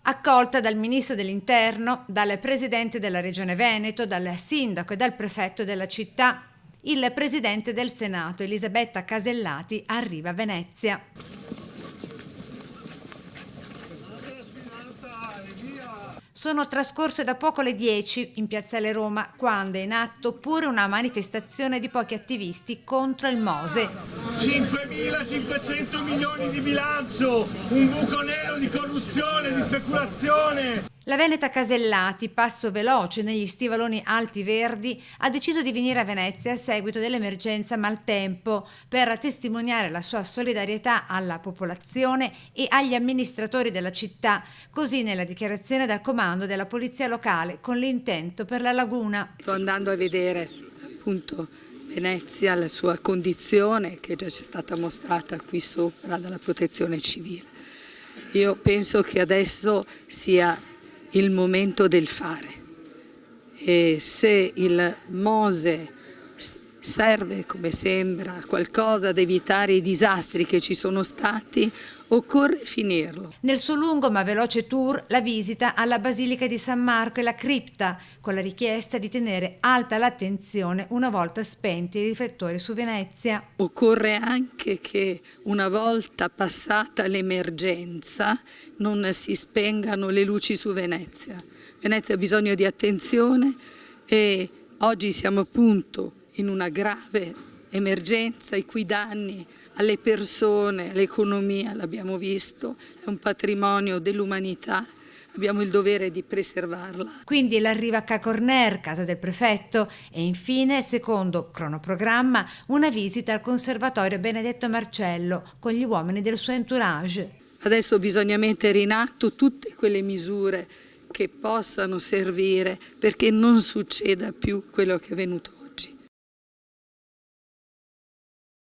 Accolta dal Ministro dell'Interno, dal Presidente della Regione Veneto, dal Sindaco e dal Prefetto della città, il Presidente del Senato, Elisabetta Casellati, arriva a Venezia. Sono trascorse da poco le 10 in Piazzale Roma, quando è in atto pure una manifestazione di pochi attivisti contro il Mose. 5.500 milioni di bilancio, un buco nero di corruzione, di speculazione. La veneta Casellati, passo veloce negli stivaloni alti verdi, ha deciso di venire a Venezia a seguito dell'emergenza maltempo per testimoniare la sua solidarietà alla popolazione e agli amministratori della città, così nella dichiarazione dal comando della polizia locale con l'intento per la laguna. Sto andando a vedere appunto Venezia, la sua condizione che già ci è stata mostrata qui sopra dalla protezione civile. Io penso che adesso sia il momento del fare e se il Mose serve, come sembra, qualcosa da evitare i disastri che ci sono stati, occorre finirlo. Nel suo lungo ma veloce tour la visita alla Basilica di San Marco e la cripta, con la richiesta di tenere alta l'attenzione una volta spenti i riflettori su Venezia. Occorre anche che una volta passata l'emergenza non si spengano le luci su Venezia. Venezia ha bisogno di attenzione e oggi siamo appunto in una grave emergenza i cui danni alle persone, all'economia, l'abbiamo visto, è un patrimonio dell'umanità, abbiamo il dovere di preservarla. Quindi l'arrivo a Ca' Corner, casa del prefetto, e infine, secondo cronoprogramma, una visita al Conservatorio Benedetto Marcello con gli uomini del suo entourage. Adesso bisogna mettere in atto tutte quelle misure che possano servire perché non succeda più quello che è venuto